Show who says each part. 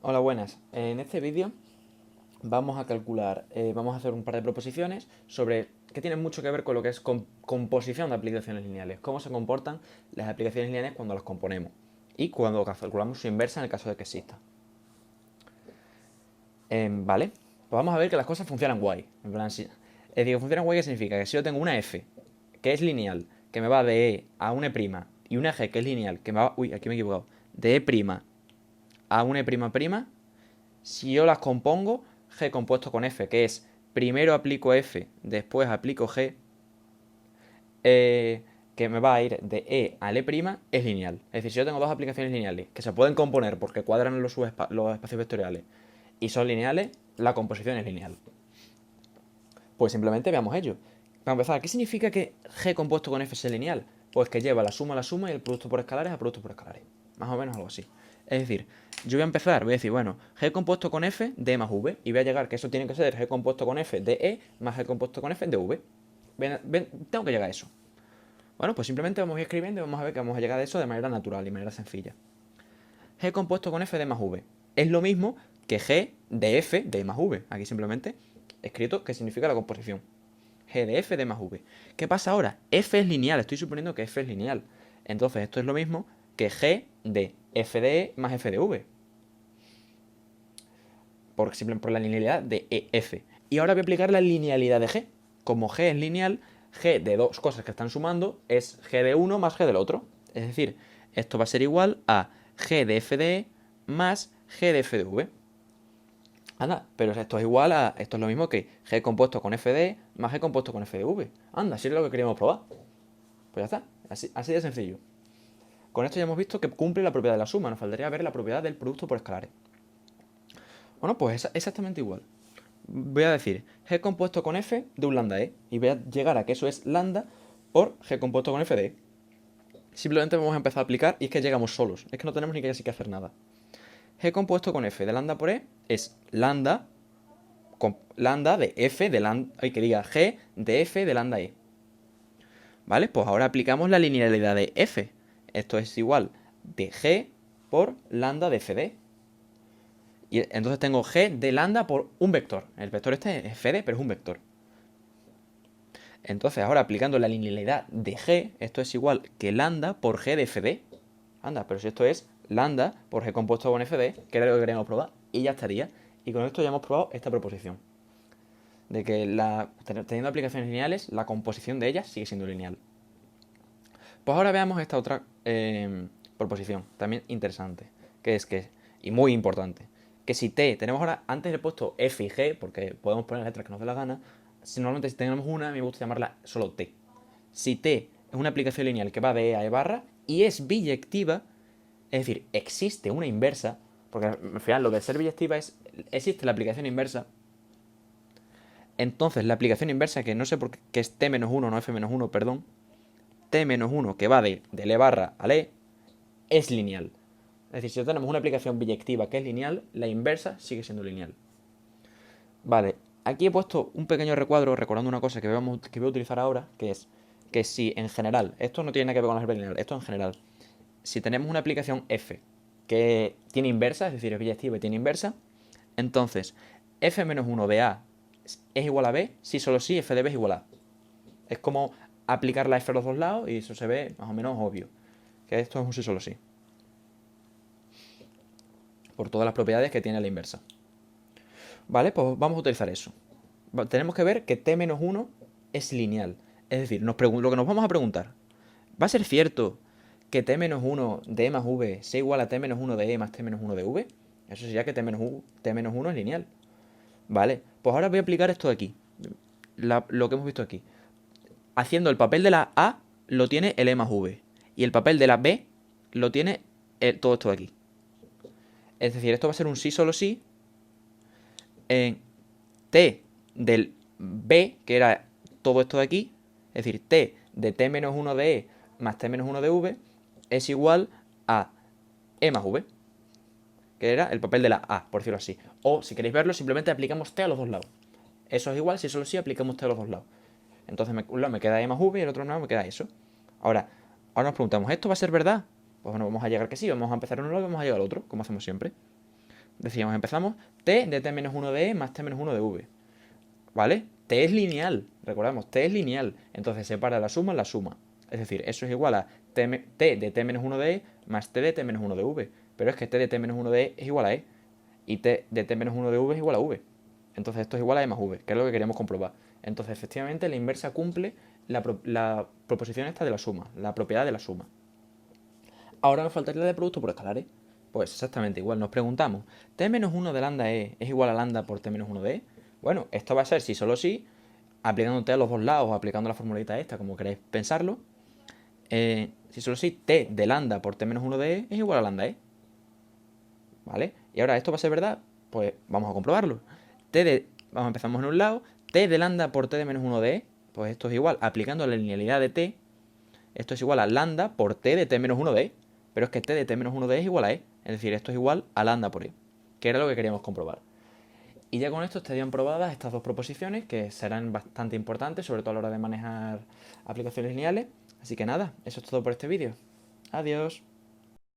Speaker 1: Hola, buenas. En este vídeo vamos a calcular, vamos a hacer un par de proposiciones sobre que tienen mucho que ver con lo que es composición de aplicaciones lineales, cómo se comportan las aplicaciones lineales cuando las componemos y cuando calculamos su inversa en el caso de que exista. Vale, pues vamos a ver que las cosas funcionan guay. En plan, es decir, que funcionan guay, ¿qué significa? Que si yo tengo una f que es lineal, que me va de e a una e', y una g que es lineal, que me va, uy, aquí me he equivocado, de e' a una e', si yo las compongo, G compuesto con F, que es primero aplico F, después aplico G, que me va a ir de E a L', es lineal. Es decir, si yo tengo dos aplicaciones lineales que se pueden componer porque cuadran los espacios vectoriales y son lineales, la composición es lineal. Pues simplemente veamos ello. Para empezar, ¿qué significa que G compuesto con F es lineal? Pues que lleva la suma a la suma y el producto por escalares a producto por escalares. Más o menos algo así. Es decir, yo voy a empezar, voy a decir, bueno, G compuesto con F de E más V. Y voy a llegar que eso tiene que ser G compuesto con F de E más G compuesto con F de V. Tengo que llegar a eso. Bueno, pues simplemente vamos a ir escribiendo y vamos a ver que vamos a llegar a eso de manera natural y de manera sencilla. G compuesto con F de E más V. Es lo mismo que G de F de E más V. Aquí simplemente escrito que significa la composición. G de F de más V. ¿Qué pasa ahora? F es lineal, estoy suponiendo que F es lineal. Entonces esto es lo mismo que G de F de E más F de V. Simplemente por la linealidad de EF. Y ahora voy a aplicar la linealidad de G. Como G es lineal, G de dos cosas que están sumando es G de uno más G del otro. Es decir, esto va a ser igual a G de F de E más G de F de V. Anda, pero esto es igual a. Esto es lo mismo que G compuesto con F de E más G compuesto con F de V. Anda, si es lo que queríamos probar. Pues ya está. Así de sencillo. Con esto ya hemos visto que cumple la propiedad de la suma. Nos faltaría ver la propiedad del producto por escalares. Bueno, pues es exactamente igual. Voy a decir G compuesto con F de un lambda E. Y voy a llegar a que eso es lambda por G compuesto con F de E. Simplemente vamos a empezar a aplicar y es que llegamos solos. Es que no tenemos ni que hacer nada. G compuesto con F de lambda por E es lambda de F de lambda. Ay, que diga G de F de lambda E. ¿Vale? Pues ahora aplicamos la linealidad de F. Esto es igual de G por lambda de F de E. Y entonces tengo G de lambda por un vector. El vector este es F de, pero es un vector. Entonces ahora aplicando la linealidad de G, esto es igual que lambda por G de F de. Anda, pero si esto es lambda por G compuesto con F de, que era lo que queríamos probar, y ya estaría. Y con esto ya hemos probado esta proposición. De que teniendo aplicaciones lineales, la composición de ellas sigue siendo lineal. Pues ahora veamos esta otra proposición, también interesante, que es que, y muy importante, que si t, tenemos ahora, antes he puesto f y g, porque podemos poner letras que nos dé la gana, normalmente si tenemos una, me gusta llamarla solo t. Si t es una aplicación lineal que va de e a e barra y es biyectiva, es decir, existe una inversa, porque al final lo de ser biyectiva es, existe la aplicación inversa, entonces la aplicación inversa, que no sé por qué es t-1, no f-1, perdón, t-1 que va de e barra al e, es lineal. Es decir, si tenemos una aplicación biyectiva que es lineal, la inversa sigue siendo lineal. Vale, aquí he puesto un pequeño recuadro recordando una cosa que voy a utilizar ahora, que es que si en general, esto no tiene nada que ver con la álgebra lineal, esto en general, si tenemos una aplicación f que tiene inversa, es decir, es biyectiva y tiene inversa, entonces f-1 de a es igual a b si solo si f de b es igual a a. Es como aplicar la f a los dos lados y eso se ve más o menos obvio. Que esto es un sí solo sí. Por todas las propiedades que tiene la inversa. Vale, pues vamos a utilizar eso. Tenemos que ver que t-1 es lineal. Es decir, lo que nos vamos a preguntar, ¿va a ser cierto que t-1 de e más v sea igual a t-1 de e más t-1 de v? Eso sería que t-1 es lineal. Vale, pues ahora voy a aplicar esto de aquí. Lo que hemos visto aquí. Haciendo el papel de la a lo tiene el e más v. Y el papel de la b lo tiene todo esto de aquí. Es decir, esto va a ser un sí solo sí en t del b, que era todo esto de aquí, es decir, t de t-1 de e más t-1 de v, es igual a e más v, que era el papel de la a, por decirlo así. O, si queréis verlo, simplemente aplicamos t a los dos lados. Eso es igual si solo sí aplicamos t a los dos lados. Entonces, un lado me queda e más v y el otro lado me queda eso. Ahora nos preguntamos, ¿esto va a ser verdad? Pues bueno, vamos a llegar que sí, vamos a empezar en un lado y vamos a llegar al otro, como hacemos siempre. decíamos, empezamos, t de t menos 1 de e más t menos 1 de v. ¿Vale? T es lineal, recordamos, t es lineal. Entonces separa la suma en la suma. Es decir, eso es igual a t de t menos 1 de e más t de t menos 1 de v. Pero es que t de t menos 1 de e es igual a e. Y t de t menos 1 de v es igual a v. Entonces esto es igual a e más v, que es lo que queríamos comprobar. Entonces efectivamente la inversa cumple la proposición esta de la suma, la propiedad de la suma. Ahora nos faltaría la de producto por escalares. Pues exactamente igual, nos preguntamos, t menos 1 de lambda e es igual a lambda por t menos 1 de e. Bueno, esto va a ser si solo si, aplicándote a los dos lados, aplicando la formulita esta, como queréis pensarlo. Si solo si t de lambda por t menos 1 de e es igual a lambda e. ¿Vale? Y ahora, ¿esto va a ser verdad? Pues vamos a comprobarlo. Empezamos en un lado, t de lambda por t de menos 1 de e, pues esto es igual, aplicando la linealidad de t, esto es igual a lambda por t de t menos 1 de e. Pero es que t de t menos 1 de e es igual a e. Es decir, esto es igual a lambda por e, que era lo que queríamos comprobar. Y ya con esto estarían probadas estas dos proposiciones, que serán bastante importantes, sobre todo a la hora de manejar aplicaciones lineales. Así que nada, eso es todo por este vídeo. Adiós.